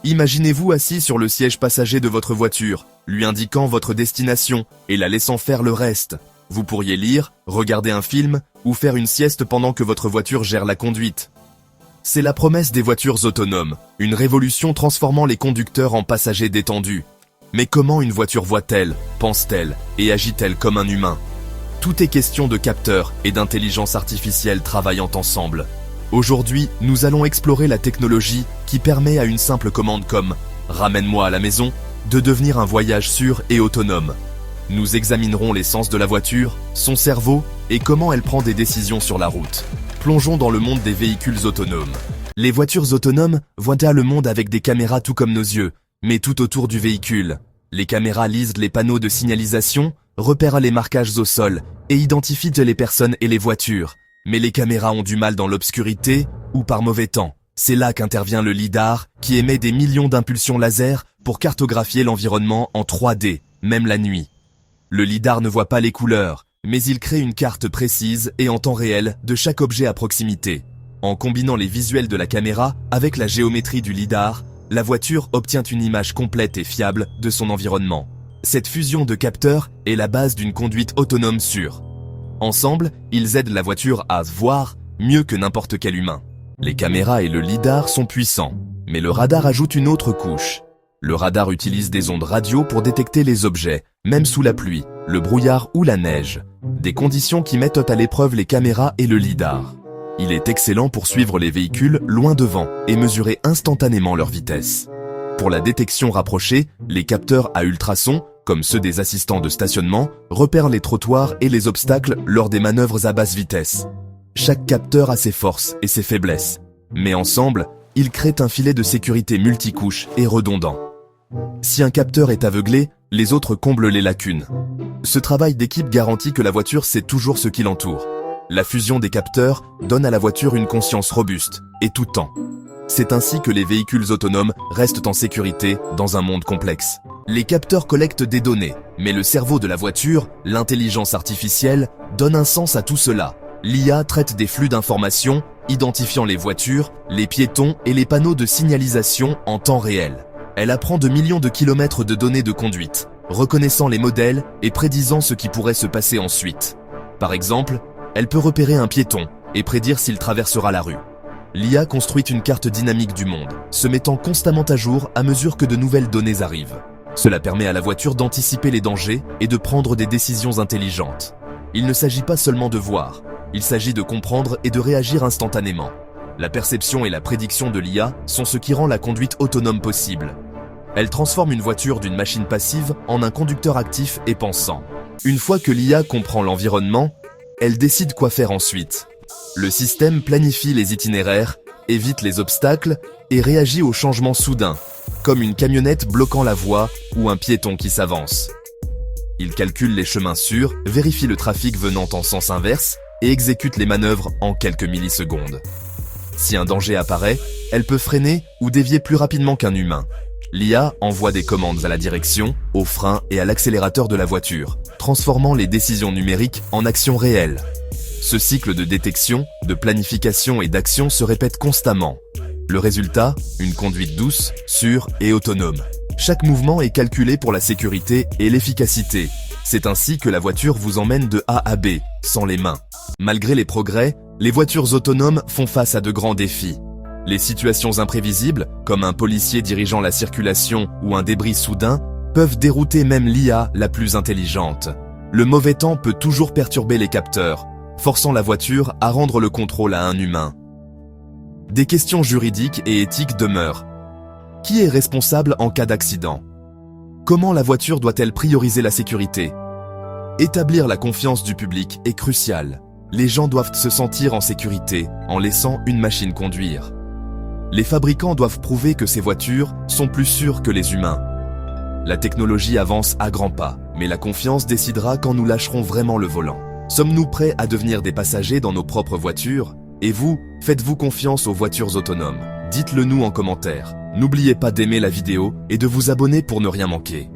Imaginez-vous assis sur le siège passager de votre voiture, lui indiquant votre destination et la laissant faire le reste. Vous pourriez lire, regarder un film ou faire une sieste pendant que votre voiture gère la conduite. C'est la promesse des voitures autonomes, une révolution transformant les conducteurs en passagers détendus. Mais comment une voiture voit-elle, pense-t-elle et agit-elle comme un humain? Tout est question de capteurs et d'intelligence artificielle travaillant ensemble. Aujourd'hui, nous allons explorer la technologie qui permet à une simple commande comme « Ramène-moi à la maison » de devenir un voyage sûr et autonome. Nous examinerons l'essence de la voiture, son cerveau et comment elle prend des décisions sur la route. Plongeons dans le monde des véhicules autonomes. Les voitures autonomes voient le monde avec des caméras tout comme nos yeux, mais tout autour du véhicule. Les caméras lisent les panneaux de signalisation, repèrent les marquages au sol et identifient les personnes et les voitures. Mais les caméras ont du mal dans l'obscurité ou par mauvais temps. C'est là qu'intervient le lidar, qui émet des millions d'impulsions laser pour cartographier l'environnement en 3D, même la nuit. Le lidar ne voit pas les couleurs, mais il crée une carte précise et en temps réel de chaque objet à proximité. En combinant les visuels de la caméra avec la géométrie du lidar, la voiture obtient une image complète et fiable de son environnement. Cette fusion de capteurs est la base d'une conduite autonome sûre. Ensemble, ils aident la voiture à voir mieux que n'importe quel humain. Les caméras et le lidar sont puissants, mais le radar ajoute une autre couche. Le radar utilise des ondes radio pour détecter les objets, même sous la pluie, le brouillard ou la neige. Des conditions qui mettent à l'épreuve les caméras et le lidar. Il est excellent pour suivre les véhicules loin devant et mesurer instantanément leur vitesse. Pour la détection rapprochée, les capteurs à ultrasons, comme ceux des assistants de stationnement, repèrent les trottoirs et les obstacles lors des manœuvres à basse vitesse. Chaque capteur a ses forces et ses faiblesses, mais ensemble, ils créent un filet de sécurité multicouche et redondant. Si un capteur est aveuglé, les autres comblent les lacunes. Ce travail d'équipe garantit que la voiture sait toujours ce qui l'entoure. La fusion des capteurs donne à la voiture une conscience robuste et tout temps. C'est ainsi que les véhicules autonomes restent en sécurité dans un monde complexe. Les capteurs collectent des données, mais le cerveau de la voiture, l'intelligence artificielle, donne un sens à tout cela. L'IA traite des flux d'informations, identifiant les voitures, les piétons et les panneaux de signalisation en temps réel. Elle apprend de millions de kilomètres de données de conduite, reconnaissant les modèles et prédisant ce qui pourrait se passer ensuite. Par exemple, elle peut repérer un piéton et prédire s'il traversera la rue. L'IA construit une carte dynamique du monde, se mettant constamment à jour à mesure que de nouvelles données arrivent. Cela permet à la voiture d'anticiper les dangers et de prendre des décisions intelligentes. Il ne s'agit pas seulement de voir, il s'agit de comprendre et de réagir instantanément. La perception et la prédiction de l'IA sont ce qui rend la conduite autonome possible. Elle transforme une voiture d'une machine passive en un conducteur actif et pensant. Une fois que l'IA comprend l'environnement, elle décide quoi faire ensuite. Le système planifie les itinéraires, évite les obstacles et réagit aux changements soudains, comme une camionnette bloquant la voie ou un piéton qui s'avance. Il calcule les chemins sûrs, vérifie le trafic venant en sens inverse et exécute les manœuvres en quelques millisecondes. Si un danger apparaît, elle peut freiner ou dévier plus rapidement qu'un humain. L'IA envoie des commandes à la direction, aux freins et à l'accélérateur de la voiture, transformant les décisions numériques en actions réelles. Ce cycle de détection, de planification et d'action se répète constamment. Le résultat, une conduite douce, sûre et autonome. Chaque mouvement est calculé pour la sécurité et l'efficacité. C'est ainsi que la voiture vous emmène de A à B, sans les mains. Malgré les progrès, les voitures autonomes font face à de grands défis. Les situations imprévisibles, comme un policier dirigeant la circulation ou un débris soudain, peuvent dérouter même l'IA la plus intelligente. Le mauvais temps peut toujours perturber les capteurs, forçant la voiture à rendre le contrôle à un humain. Des questions juridiques et éthiques demeurent. Qui est responsable en cas d'accident? Comment la voiture doit-elle prioriser la sécurité? Établir la confiance du public est crucial. Les gens doivent se sentir en sécurité en laissant une machine conduire. Les fabricants doivent prouver que ces voitures sont plus sûres que les humains. La technologie avance à grands pas, mais la confiance décidera quand nous lâcherons vraiment le volant. Sommes-nous prêts à devenir des passagers dans nos propres voitures? Et vous, faites-vous confiance aux voitures autonomes? Dites-le nous en commentaire. N'oubliez pas d'aimer la vidéo et de vous abonner pour ne rien manquer.